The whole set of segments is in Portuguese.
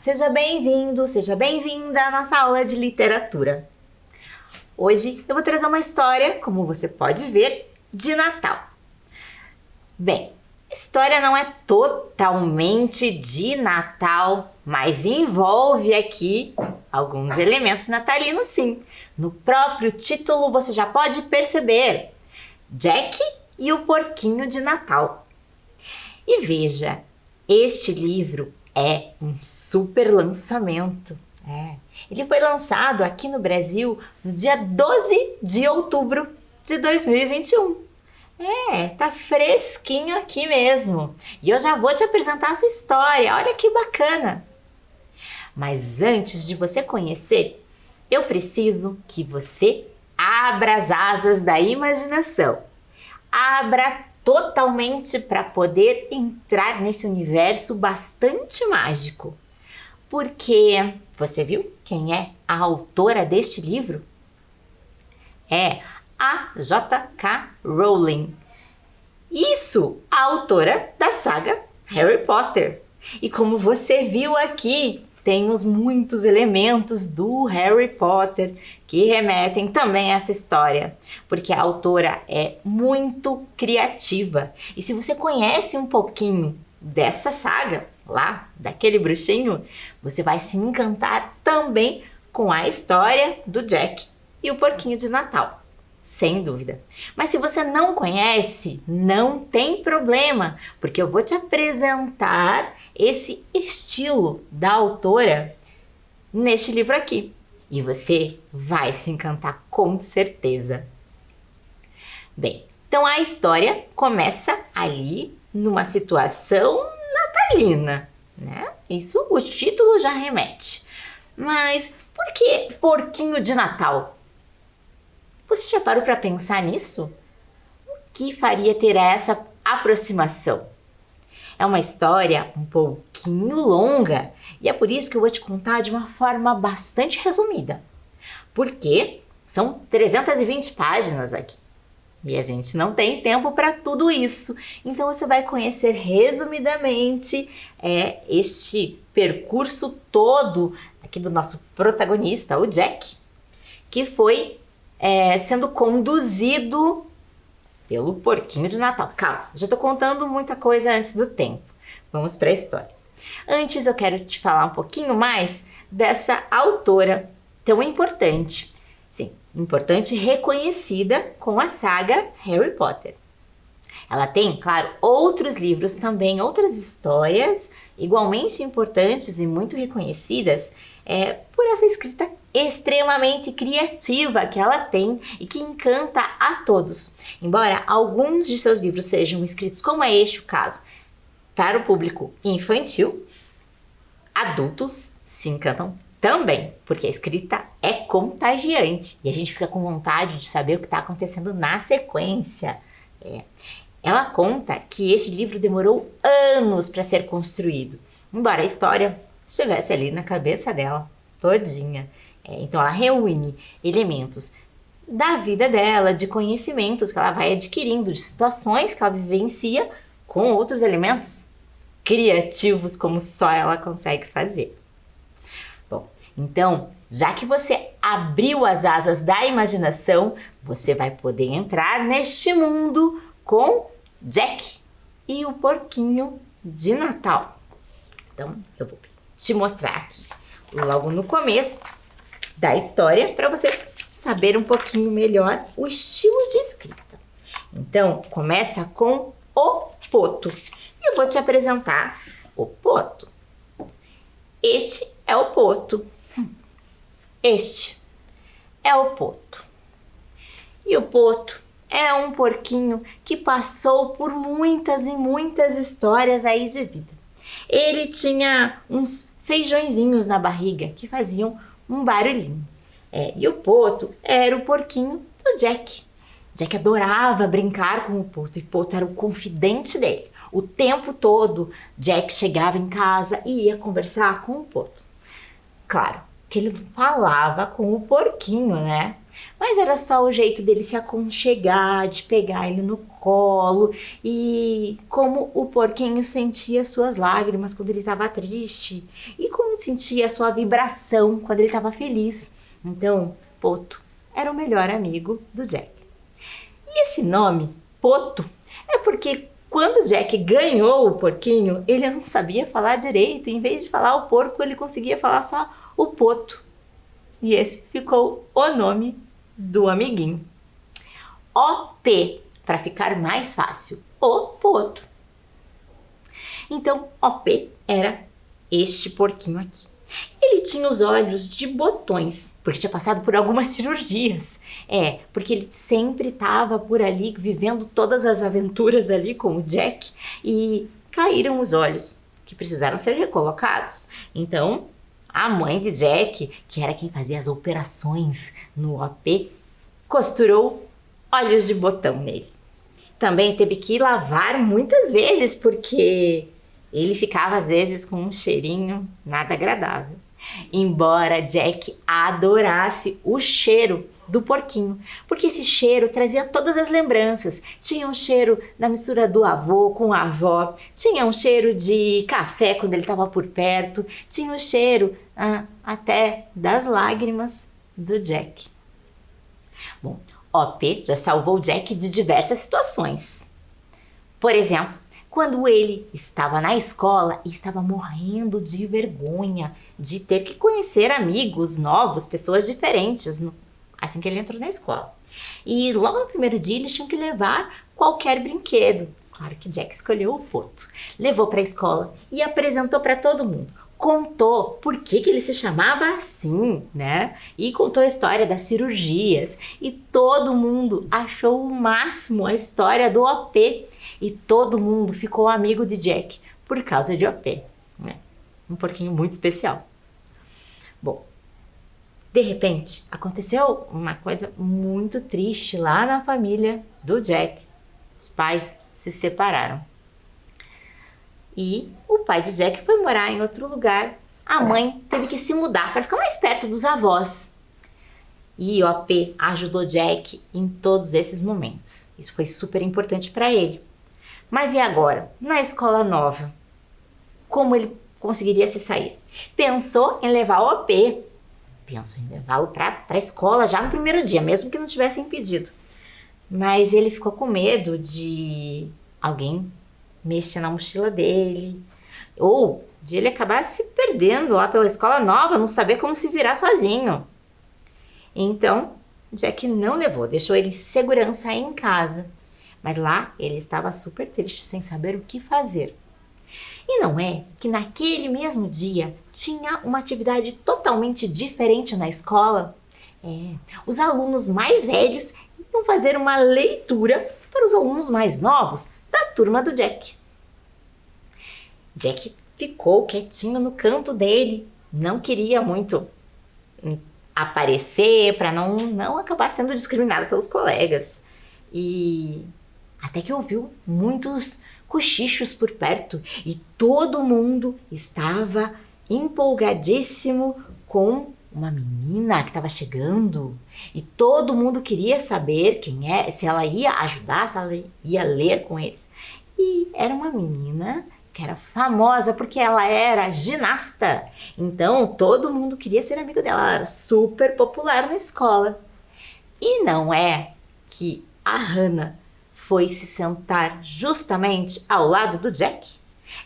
seja bem-vindo, seja bem-vinda à nossa aula de literatura. Hoje eu vou trazer uma história, como você pode ver, de Natal. Bem, a história não é totalmente de Natal, mas envolve aqui alguns elementos natalinos, sim. No próprio título você já pode perceber: Jack e o Porquinho de Natal. E veja, este livro é um super lançamento. Ele foi lançado aqui no Brasil no dia 12 de outubro de 2021. Tá fresquinho aqui mesmo. E eu já vou te apresentar essa história. Olha que bacana. Mas antes de você conhecer, eu preciso que você abra as asas da imaginação. Abra totalmente para poder entrar nesse universo bastante mágico. Porque você viu quem é a autora deste livro? É a J.K. Rowling. Isso, a autora da saga Harry Potter. E como você viu aqui, temos muitos elementos do Harry Potter que remetem também a essa história, porque a autora é muito criativa. E se você conhece um pouquinho dessa saga, lá, daquele bruxinho, você vai se encantar também com a história do Jack e o Porquinho de Natal. Sem dúvida. Mas se você não conhece, não tem problema, porque eu vou te apresentar esse estilo da autora neste livro aqui. E você vai se encantar com certeza. Bem, então a história começa ali numa situação natalina, né? Isso o título já remete. Mas por que Porquinho de Natal? Você já parou para pensar nisso? O que faria ter essa aproximação? É uma história um pouquinho longa e é por isso que eu vou te contar de uma forma bastante resumida. Porque são 320 páginas aqui e a gente não tem tempo para tudo isso. Então você vai conhecer resumidamente este percurso todo aqui do nosso protagonista, o Jack, que foi sendo conduzido pelo Porquinho de Natal. Calma, já estou contando muita coisa antes do tempo. Vamos para a história. Antes eu quero te falar um pouquinho mais dessa autora tão importante. Sim, importante e reconhecida com a saga Harry Potter. Ela tem, claro, outros livros também, outras histórias igualmente importantes e muito reconhecidas por essa escrita extremamente criativa que ela tem e que encanta a todos. Embora alguns de seus livros sejam escritos, como é este o caso, para o público infantil, adultos se encantam também, porque a escrita é contagiante e a gente fica com vontade de saber o que está acontecendo na sequência. Ela conta que este livro demorou anos para ser construído, embora a história estivesse ali na cabeça dela todinha. Então ela reúne elementos da vida dela, de conhecimentos que ela vai adquirindo, de situações que ela vivencia, com outros elementos criativos como só ela consegue fazer. Bom, então, já que você abriu as asas da imaginação, você vai poder entrar neste mundo com Jack e o Porquinho de Natal. Então, eu vou te mostrar aqui, logo no começo da história, para você saber um pouquinho melhor o estilo de escrita. Então, começa com o Poto. Eu vou te apresentar o Poto. Este é o Poto. Este é o Poto. E o Poto é um porquinho que passou por muitas e muitas histórias aí de vida. Ele tinha uns feijõezinhos na barriga que faziam um barulhinho. E o Poto era o porquinho do Jack. Jack adorava brincar com o Poto e Poto era o confidente dele. O tempo todo, Jack chegava em casa e ia conversar com o Poto. Claro que ele falava com o porquinho, né? Mas era só o jeito dele se aconchegar, de pegar ele no colo e como o porquinho sentia suas lágrimas quando ele estava triste e como mundo sentia a sua vibração quando ele estava feliz. Então, Poto era o melhor amigo do Jack. E esse nome, Poto, é porque quando Jack ganhou o porquinho, ele não sabia falar direito. Em vez de falar o porco, ele conseguia falar só o Poto. E esse ficou o nome do amiguinho. OP, para ficar mais fácil, o Poto. Então, OP era este porquinho aqui. Ele tinha os olhos de botões, porque tinha passado por algumas cirurgias. Porque ele sempre estava por ali, vivendo todas as aventuras ali com o Jack, e caíram os olhos, que precisaram ser recolocados. Então, a mãe de Jack, que era quem fazia as operações no OP, costurou olhos de botão nele. Também teve que lavar muitas vezes, porque ele ficava às vezes com um cheirinho nada agradável. Embora Jack adorasse o cheiro do porquinho, porque esse cheiro trazia todas as lembranças. Tinha um cheiro da mistura do avô com a avó, tinha um cheiro de café quando ele estava por perto, tinha o cheiro até das lágrimas do Jack. Bom, OP já salvou Jack de diversas situações. Por exemplo, quando ele estava na escola e estava morrendo de vergonha de ter que conhecer amigos novos, pessoas diferentes, assim que ele entrou na escola. E logo no primeiro dia eles tinham que levar qualquer brinquedo. Claro que Jack escolheu o Poto. Levou para a escola e apresentou para todo mundo. Contou por que ele se chamava assim, né? E contou a história das cirurgias. E todo mundo achou o máximo a história do OP. E todo mundo ficou amigo de Jack por causa de OP, né? Um porquinho muito especial. Bom, de repente aconteceu uma coisa muito triste lá na família do Jack. Os pais se separaram. E o pai de Jack foi morar em outro lugar. A mãe teve que se mudar para ficar mais perto dos avós. E OP ajudou Jack em todos esses momentos. Isso foi super importante para ele. Mas e agora? Na escola nova, como ele conseguiria se sair? Pensou em levar o OP. Pensou em levá-lo para a escola já no primeiro dia, mesmo que não tivesse impedido. Mas ele ficou com medo de alguém mexer na mochila dele, ou de ele acabar se perdendo lá pela escola nova, não saber como se virar sozinho. Então, Jack não levou, deixou ele em segurança em casa. Mas lá ele estava super triste, sem saber o que fazer. E não é que naquele mesmo dia tinha uma atividade totalmente diferente na escola? Os alunos mais velhos iam fazer uma leitura para os alunos mais novos da turma do Jack. Jack ficou quietinho no canto dele, não queria muito aparecer para não acabar sendo discriminado pelos colegas. E até que ouviu muitos cochichos por perto e todo mundo estava empolgadíssimo com uma menina que estava chegando. E todo mundo queria saber quem é, se ela ia ajudar, se ela ia ler com eles. E era uma menina que era famosa porque ela era ginasta. Então todo mundo queria ser amigo dela, ela era super popular na escola. E não é que a Hannah foi se sentar justamente ao lado do Jack?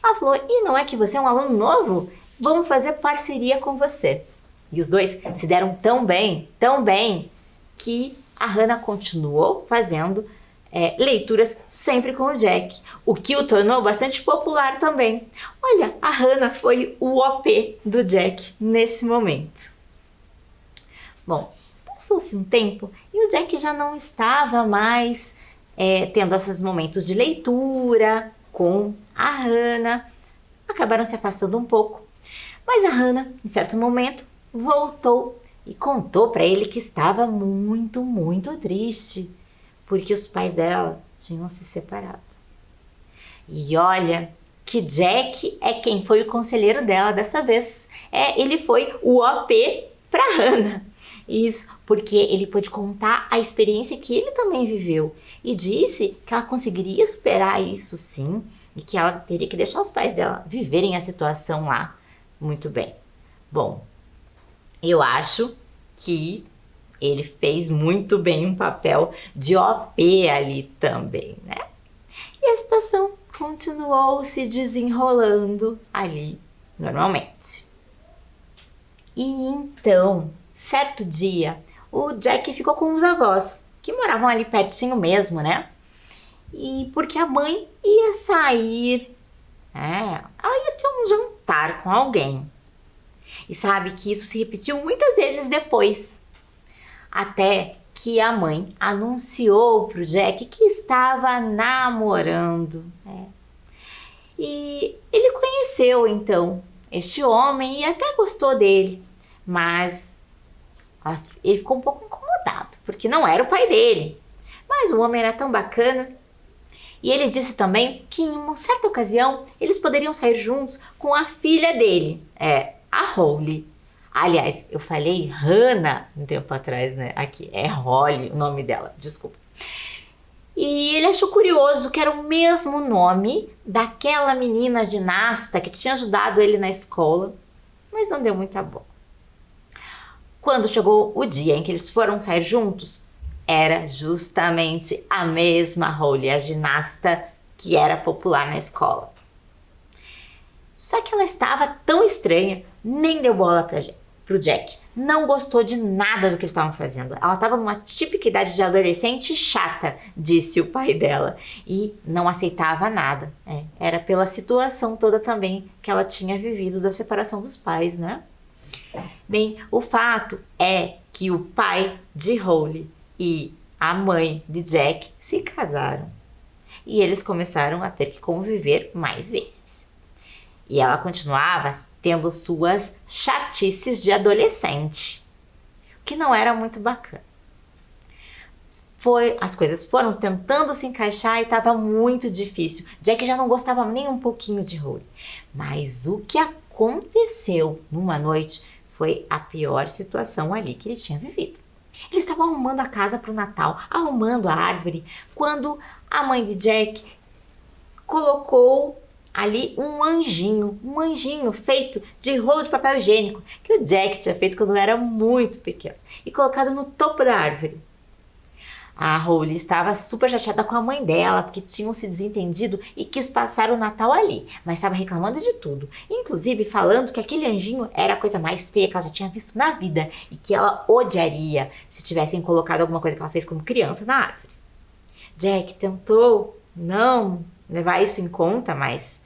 Ela falou, e não é que você é um aluno novo? Vamos fazer parceria com você. E os dois se deram tão bem, que a Hannah continuou fazendo leituras sempre com o Jack, o que o tornou bastante popular também. Olha, a Hannah foi o OP do Jack nesse momento. Bom, passou-se um tempo e o Jack já não estava mais tendo esses momentos de leitura com a Hannah. Acabaram se afastando um pouco. Mas a Hannah, em certo momento, voltou e contou para ele que estava muito, muito triste, porque os pais dela tinham se separado. E olha que Jack é quem foi o conselheiro dela dessa vez. Ele foi o OP para Hannah. Isso, porque ele pôde contar a experiência que ele também viveu e disse que ela conseguiria superar isso sim e que ela teria que deixar os pais dela viverem a situação lá muito bem. Bom, eu acho que ele fez muito bem um papel de OP ali também, né? E a situação continuou se desenrolando ali normalmente. E então, certo dia, o Jack ficou com os avós, que moravam ali pertinho mesmo, né? E porque a mãe ia sair, ela ia ter um jantar com alguém. E sabe que isso se repetiu muitas vezes depois. Até que a mãe anunciou pro Jack que estava namorando. E ele conheceu então este homem e até gostou dele, mas ele ficou um pouco incomodado, porque não era o pai dele. Mas o homem era tão bacana. E ele disse também que em uma certa ocasião eles poderiam sair juntos com a filha dele, a Holly. Aliás, eu falei Hannah um tempo atrás, né? Aqui, é Holly o nome dela, desculpa. E ele achou curioso que era o mesmo nome daquela menina ginasta que tinha ajudado ele na escola, mas não deu muita bola. Quando chegou o dia em que eles foram sair juntos, era justamente a mesma Holly, a ginasta que era popular na escola. Só que ela estava tão estranha, nem deu bola pro Jack. Não gostou de nada do que eles estavam fazendo. Ela estava numa típica idade de adolescente chata, disse o pai dela, e não aceitava nada. Era pela situação toda também que ela tinha vivido da separação dos pais, né? Bem, o fato é que o pai de Holly e a mãe de Jack se casaram. E eles começaram a ter que conviver mais vezes. E ela continuava tendo suas chatices de adolescente, o que não era muito bacana. As coisas foram tentando se encaixar e estava muito difícil. Jack já não gostava nem um pouquinho de Holly. Mas o que aconteceu numa noite foi a pior situação ali que ele tinha vivido. Eles estavam arrumando a casa para o Natal, arrumando a árvore, quando a mãe de Jack colocou ali um anjinho feito de rolo de papel higiênico, que o Jack tinha feito quando era muito pequeno, e colocado no topo da árvore. A Holly estava super chateada com a mãe dela, porque tinham se desentendido e quis passar o Natal ali, mas estava reclamando de tudo, inclusive falando que aquele anjinho era a coisa mais feia que ela já tinha visto na vida e que ela odiaria se tivessem colocado alguma coisa que ela fez como criança na árvore. Jack tentou não levar isso em conta, mas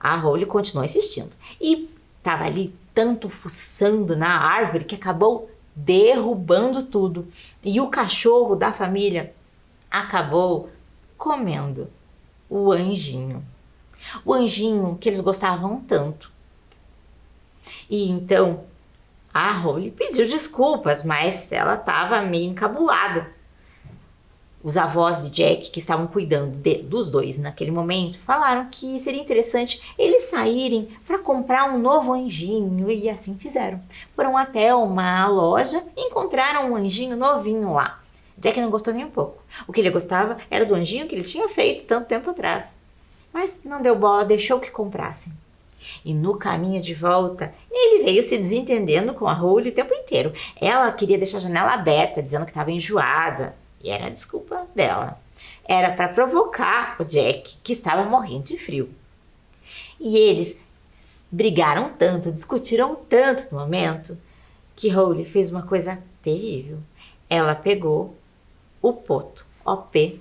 a Holly continuou insistindo e estava ali tanto fuçando na árvore que acabou derrubando tudo. E o cachorro da família acabou comendo o anjinho. O anjinho que eles gostavam tanto. E então a Holly pediu desculpas, mas ela estava meio encabulada. Os avós de Jack, que estavam cuidando dos dois naquele momento, falaram que seria interessante eles saírem para comprar um novo anjinho, e assim fizeram. Foram até uma loja e encontraram um anjinho novinho lá. Jack não gostou nem um pouco. O que ele gostava era do anjinho que ele tinha feito tanto tempo atrás. Mas não deu bola, deixou que comprassem. E no caminho de volta, ele veio se desentendendo com a Holly o tempo inteiro. Ela queria deixar a janela aberta, dizendo que estava enjoada. E era a desculpa dela. Era para provocar o Jack, que estava morrendo de frio. E eles brigaram tanto, discutiram tanto no momento, que Holly fez uma coisa terrível. Ela pegou o poto OP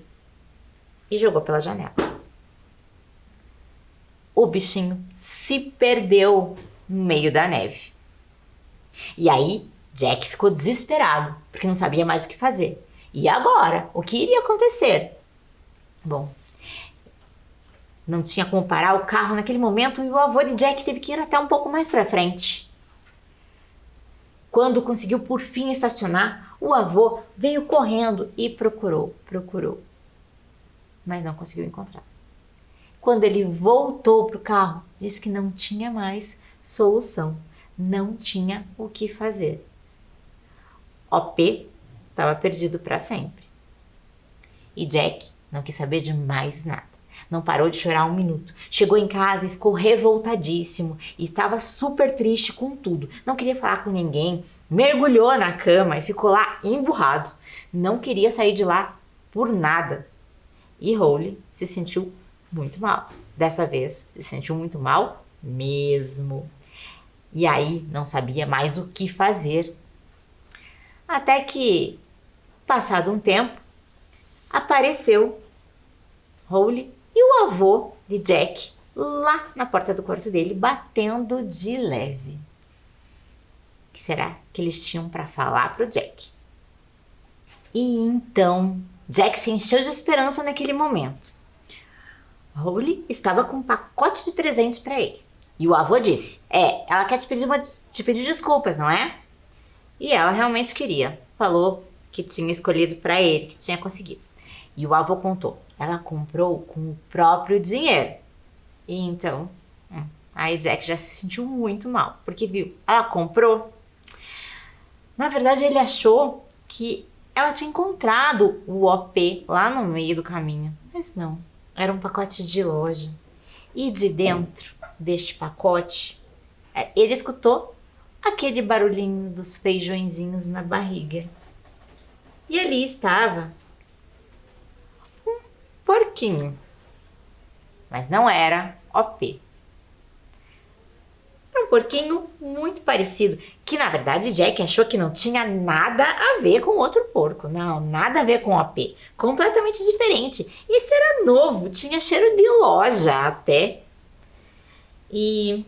e jogou pela janela. O bichinho se perdeu no meio da neve. E aí, Jack ficou desesperado, porque não sabia mais o que fazer. E agora? O que iria acontecer? Bom, não tinha como parar o carro naquele momento e o avô de Jack teve que ir até um pouco mais para frente. Quando conseguiu por fim estacionar, o avô veio correndo e procurou, mas não conseguiu encontrar. Quando ele voltou para o carro, disse que não tinha mais solução, não tinha o que fazer. OP estava perdido para sempre. E Jack não quis saber de mais nada. Não parou de chorar um minuto. Chegou em casa e ficou revoltadíssimo. E estava super triste com tudo. Não queria falar com ninguém. Mergulhou na cama e ficou lá emburrado. Não queria sair de lá por nada. E Holly se sentiu muito mal. Dessa vez, se sentiu muito mal mesmo. E aí, não sabia mais o que fazer. Até que, passado um tempo, apareceu Holly e o avô de Jack lá na porta do quarto dele, batendo de leve. O que será que eles tinham para falar pro Jack? E então, Jack se encheu de esperança naquele momento. Holly estava com um pacote de presentes para ele. E o avô disse, ela quer te pedir desculpas, não é? E ela realmente queria. Falou que tinha escolhido para ele, que tinha conseguido. E o avô contou, ela comprou com o próprio dinheiro. E então, aí Jack já se sentiu muito mal, porque viu, ela comprou. Na verdade, ele achou que ela tinha encontrado o OP lá no meio do caminho. Mas não, era um pacote de loja. E de dentro deste pacote, ele escutou aquele barulhinho dos feijõezinhos na barriga. E ali estava um porquinho. Mas não era OP. Era um porquinho muito parecido, que na verdade Jack achou que não tinha nada a ver com outro porco. Não, nada a ver com OP. Completamente diferente. Esse era novo, tinha cheiro de loja até. E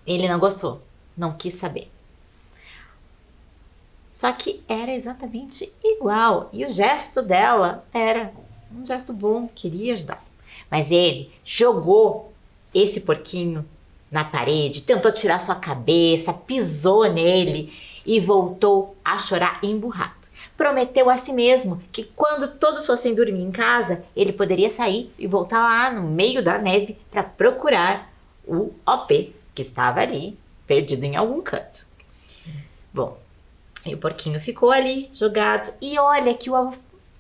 ele não gostou, não quis saber. Só que era exatamente igual. E o gesto dela era um gesto bom, queria ajudar. Mas ele jogou esse porquinho na parede, tentou tirar sua cabeça, pisou nele e voltou a chorar emburrado. Prometeu a si mesmo que quando todos fossem dormir em casa, ele poderia sair e voltar lá no meio da neve para procurar o OP, que estava ali, perdido em algum canto. Bom, e o porquinho ficou ali, jogado, e olha que o avô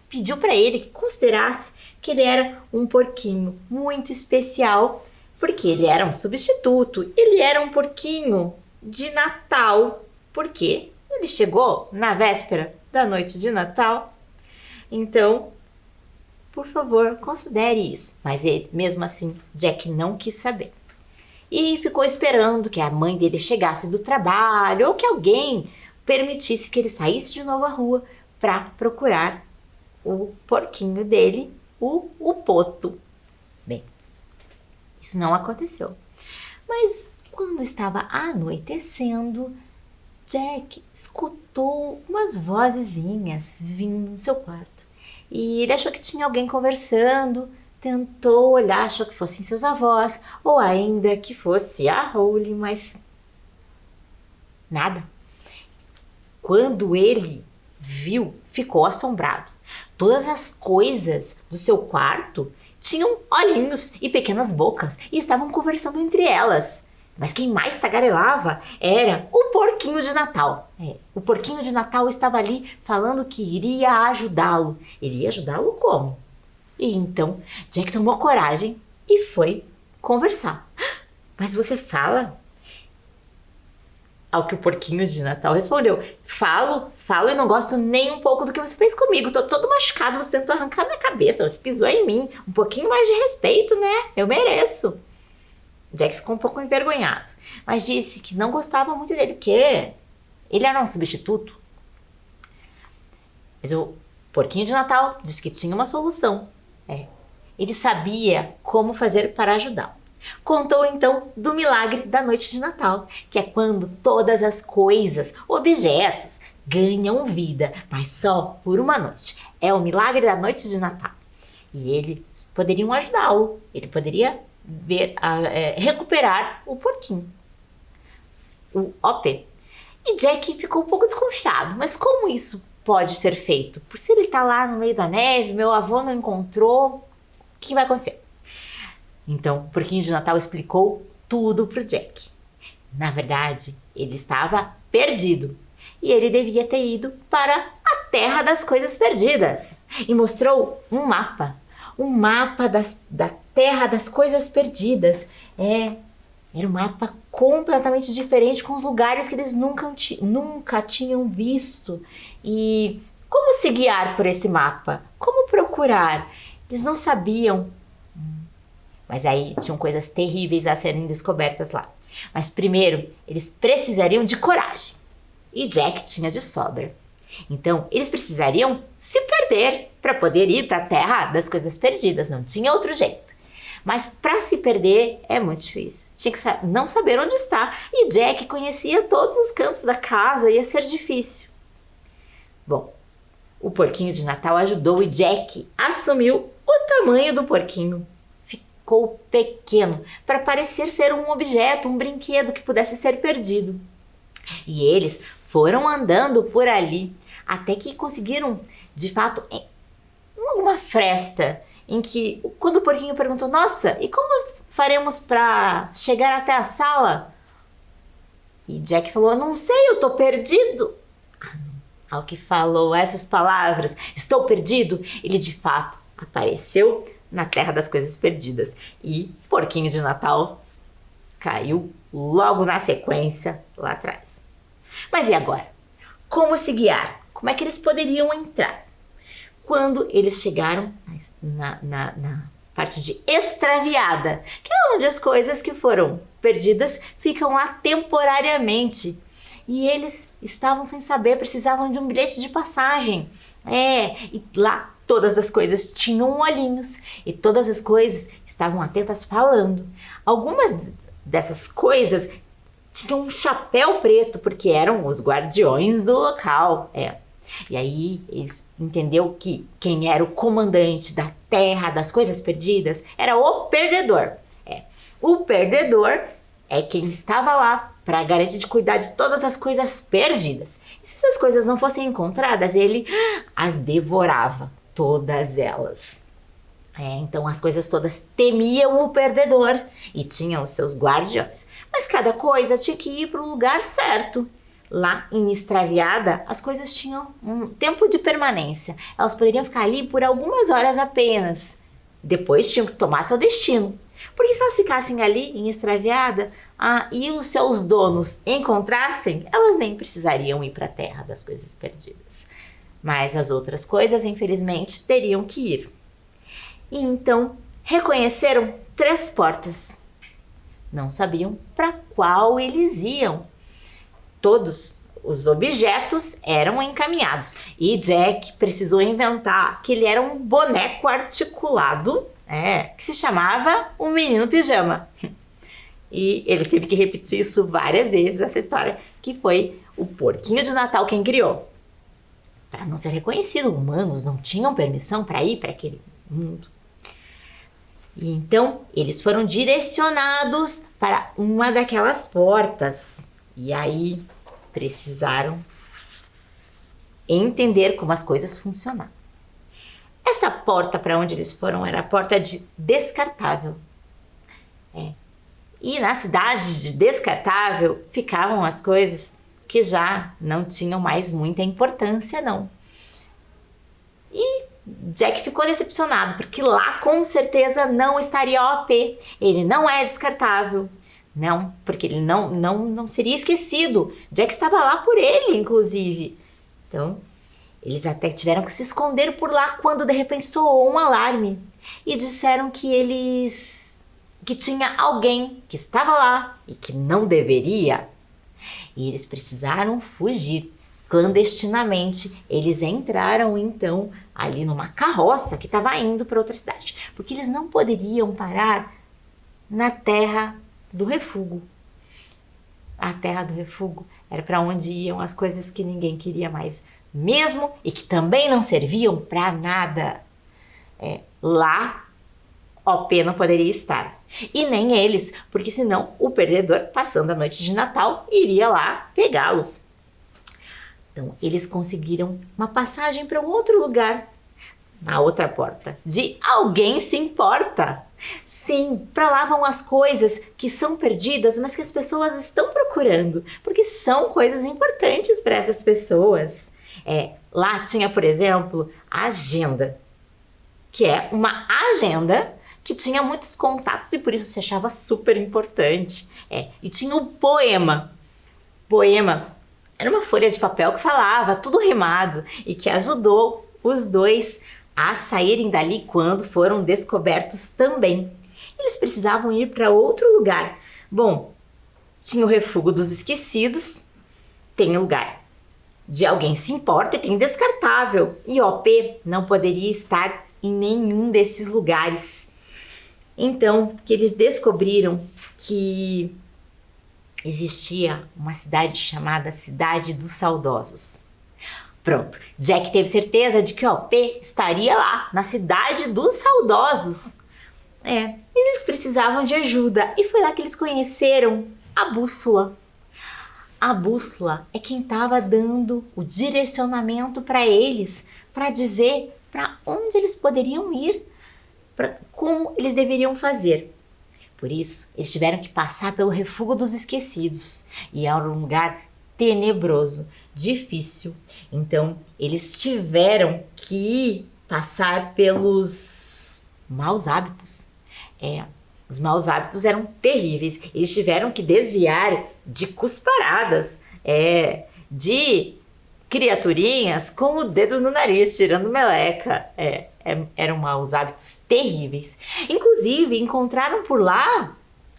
pediu para ele que considerasse que ele era um porquinho muito especial, porque ele era um substituto, ele era um porquinho de Natal, porque ele chegou na véspera da noite de Natal. Então, por favor, considere isso. Mas ele, mesmo assim, Jack não quis saber. E ficou esperando que a mãe dele chegasse do trabalho ou que alguém permitisse que ele saísse de novo à rua para procurar o porquinho dele, o Poto. Bem, isso não aconteceu. Mas quando estava anoitecendo, Jack escutou umas vozezinhas vindo no seu quarto. E ele achou que tinha alguém conversando, tentou olhar, achou que fossem seus avós, ou ainda que fosse a Holly, mas nada. Quando ele viu, ficou assombrado. Todas as coisas do seu quarto tinham olhinhos e pequenas bocas e estavam conversando entre elas. Mas quem mais tagarelava era o porquinho de Natal. O porquinho de Natal estava ali falando que iria ajudá-lo. Iria ajudá-lo como? E então Jack tomou coragem e foi conversar. Mas você fala? Ao que o porquinho de Natal respondeu: falo e não gosto nem um pouco do que você fez comigo. Tô todo machucado, você tentou arrancar minha cabeça, você pisou em mim. Um pouquinho mais de respeito, né? Eu mereço. Jack ficou um pouco envergonhado, mas disse que não gostava muito dele, porque ele era um substituto. Mas o porquinho de Natal disse que tinha uma solução. Ele sabia como fazer para ajudá-lo. Contou então do milagre da noite de Natal, que é quando todas as coisas, objetos, ganham vida, mas só por uma noite. É o milagre da noite de Natal. E eles poderiam ajudá-lo, ele poderia recuperar o porquinho, o OP. E Jack ficou um pouco desconfiado, mas como isso pode ser feito? Por se ele está lá no meio da neve, meu avô não encontrou, o que vai acontecer? Então, o porquinho de Natal explicou tudo para o Jack. Na verdade, ele estava perdido e ele devia ter ido para a Terra das Coisas Perdidas. E mostrou um mapa um mapa da Terra das Coisas Perdidas. Era um mapa completamente diferente, com os lugares que eles nunca tinham visto. E como se guiar por esse mapa? Como procurar? Eles não sabiam. Mas aí tinham coisas terríveis a serem descobertas lá. Mas primeiro, eles precisariam de coragem. E Jack tinha de sobra. Então, eles precisariam se perder para poder ir para a Terra das Coisas Perdidas. Não tinha outro jeito. Mas para se perder é muito difícil. Tinha que não saber onde está. E Jack conhecia todos os cantos da casa, ia ser difícil. Bom, o porquinho de Natal ajudou e Jack assumiu o tamanho do porquinho. Ficou pequeno para parecer ser um objeto, um brinquedo que pudesse ser perdido. E eles foram andando por ali até que conseguiram, de fato, uma fresta em que, quando o porquinho perguntou: nossa, e como faremos para chegar até a sala? E Jack falou: não sei, eu tô perdido. Ao que falou essas palavras, estou perdido, ele de fato apareceu na Terra das Coisas Perdidas. E o porquinho de Natal caiu logo na sequência lá atrás. Mas e agora? Como se guiar? Como é que eles poderiam entrar? Quando eles chegaram na parte de extraviada, que é onde as coisas que foram perdidas ficam lá temporariamente. E eles estavam sem saber, precisavam de um bilhete de passagem. E lá todas as coisas tinham olhinhos e todas as coisas estavam atentas falando. Algumas dessas coisas tinham um chapéu preto, porque eram os guardiões do local. E aí eles entenderam que quem era o comandante da Terra das Coisas Perdidas era o perdedor. O perdedor é quem estava lá para garantir de cuidar de todas as coisas perdidas. E se essas coisas não fossem encontradas, ele as devorava, todas elas. Então as coisas todas temiam o perdedor e tinham os seus guardiões. Mas cada coisa tinha que ir para o lugar certo. Lá em Extraviada, as coisas tinham um tempo de permanência. Elas poderiam ficar ali por algumas horas apenas. Depois tinham que tomar seu destino. Porque se elas ficassem ali em Extraviada e os seus donos encontrassem, elas nem precisariam ir para a Terra das Coisas Perdidas. Mas as outras coisas, infelizmente, teriam que ir. E então reconheceram 3 portas. Não sabiam para qual eles iam. Todos os objetos eram encaminhados. E Jack precisou inventar que ele era um boneco articulado, que se chamava o Menino Pijama. E ele teve que repetir isso várias vezes, essa história, que foi o porquinho de Natal quem criou. Para não ser reconhecido, humanos não tinham permissão para ir para aquele mundo. E então, eles foram direcionados para uma daquelas portas. E aí, precisaram entender como as coisas funcionavam. Essa porta para onde eles foram era a porta de Descartável. E na cidade de Descartável ficavam as coisas que já não tinham mais muita importância, não. E Jack ficou decepcionado, porque lá com certeza não estaria OP. Ele não é descartável. Não, porque ele não seria esquecido. Jack estava lá por ele, inclusive. Então, eles até tiveram que se esconder por lá quando de repente soou um alarme. E disseram que tinha alguém que estava lá e que não deveria. E eles precisaram fugir. Clandestinamente, eles entraram então ali numa carroça que estava indo para outra cidade. Porque eles não poderiam parar na Terra do Refúgio. A Terra do Refúgio era para onde iam as coisas que ninguém queria mais mesmo e que também não serviam para nada. Lá, OP não poderia estar. E nem eles, porque senão o perdedor, passando a noite de Natal, iria lá pegá-los. Então, eles conseguiram uma passagem para um outro lugar, na outra porta, de Alguém Se Importa. Sim, para lá vão as coisas que são perdidas, mas que as pessoas estão procurando, porque são coisas importantes para essas pessoas. Lá tinha, por exemplo, a agenda, que é uma agenda que tinha muitos contatos e por isso se achava super importante. E tinha o poema. Poema era uma folha de papel que falava tudo rimado e que ajudou os dois a saírem dali quando foram descobertos também. Eles precisavam ir para outro lugar. Bom, tinha o Refúgio dos Esquecidos, tem o lugar de Alguém Se Importa e tem Descartável. E OP não poderia estar em nenhum desses lugares. Então, que eles descobriram que existia uma cidade chamada Cidade dos Saudosos. Pronto, Jack teve certeza de que OP estaria lá, na Cidade dos Saudosos. Eles precisavam de ajuda e foi lá que eles conheceram a bússola. A bússola é quem estava dando o direcionamento para eles, para dizer para onde eles poderiam ir, como eles deveriam fazer. Por isso, eles tiveram que passar pelo Refúgio dos Esquecidos e era um lugar tenebroso, difícil. Então, eles tiveram que passar pelos maus hábitos. Os maus hábitos eram terríveis. Eles tiveram que desviar de cusparadas, de criaturinhas com o dedo no nariz, tirando meleca. Eram maus hábitos terríveis. Inclusive, encontraram por lá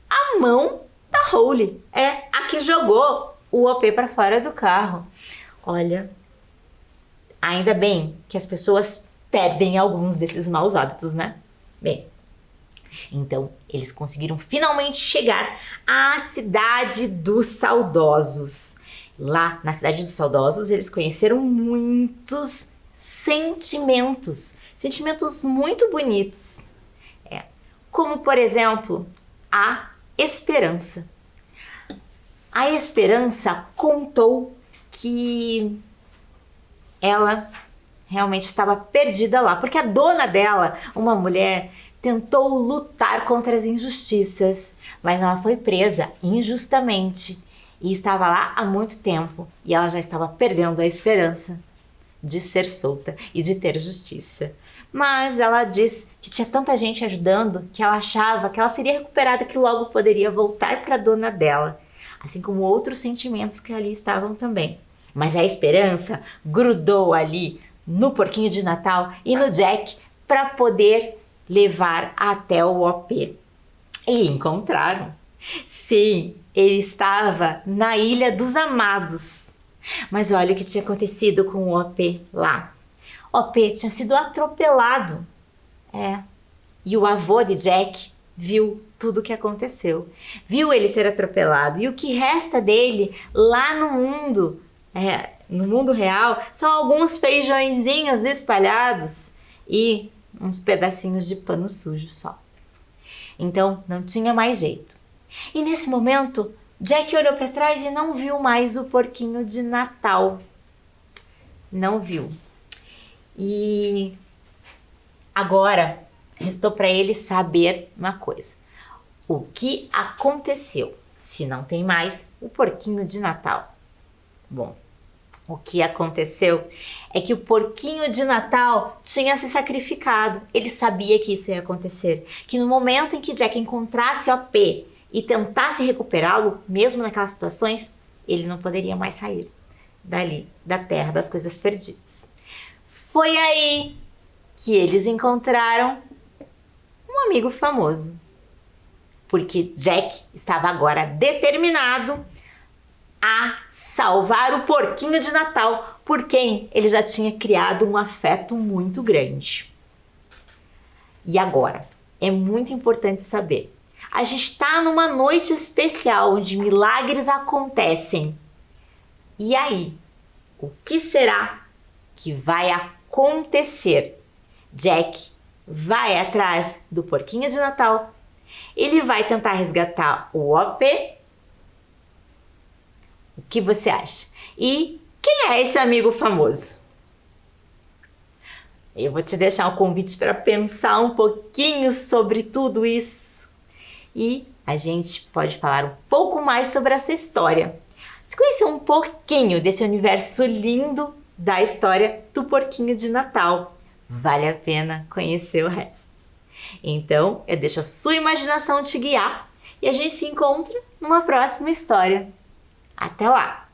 a mão da Holly. A que jogou o OP para fora do carro. Olha, ainda bem que as pessoas perdem alguns desses maus hábitos, né? Bem, então eles conseguiram finalmente chegar à Cidade dos Saudosos. Lá na Cidade dos Saudosos eles conheceram muitos sentimentos muito bonitos. Como, por exemplo, a esperança. A esperança contou que ela realmente estava perdida lá, porque a dona dela, uma mulher, tentou lutar contra as injustiças, mas ela foi presa injustamente e estava lá há muito tempo e ela já estava perdendo a esperança de ser solta e de ter justiça. Mas ela disse que tinha tanta gente ajudando que ela achava que ela seria recuperada, que logo poderia voltar para a dona dela, assim como outros sentimentos que ali estavam também. Mas a esperança grudou ali no porquinho de Natal e no Jack para poder levar até o OP. E encontraram. Sim, ele estava na Ilha dos Amados. Mas olha o que tinha acontecido com o OP lá. O OP tinha sido atropelado. E o avô de Jack viu tudo o que aconteceu. Viu ele ser atropelado. E o que resta dele lá no mundo real, são alguns feijõezinhos espalhados e uns pedacinhos de pano sujo só. Então não tinha mais jeito. E nesse momento, Jack olhou para trás e não viu mais o porquinho de Natal. Não viu. E agora restou para ele saber uma coisa. O que aconteceu se não tem mais o porquinho de Natal? Bom, o que aconteceu é que o porquinho de Natal tinha se sacrificado. Ele sabia que isso ia acontecer. Que no momento em que Jack encontrasse OP e tentasse recuperá-lo, mesmo naquelas situações, ele não poderia mais sair dali, da terra das coisas perdidas. Foi aí que eles encontraram um amigo famoso. Porque Jack estava agora determinado a salvar o porquinho de Natal, por quem ele já tinha criado um afeto muito grande. E agora, é muito importante saber, a gente está numa noite especial onde milagres acontecem. E aí, o que será que vai acontecer? Jack vai atrás do porquinho de Natal, ele vai tentar resgatar o OP. O que você acha? E quem é esse amigo famoso? Eu vou te deixar um convite para pensar um pouquinho sobre tudo isso. E a gente pode falar um pouco mais sobre essa história. Você conheceu um pouquinho desse universo lindo da história do porquinho de Natal. vale a pena conhecer o resto. Então, eu deixo a sua imaginação te guiar e a gente se encontra numa próxima história. Até lá!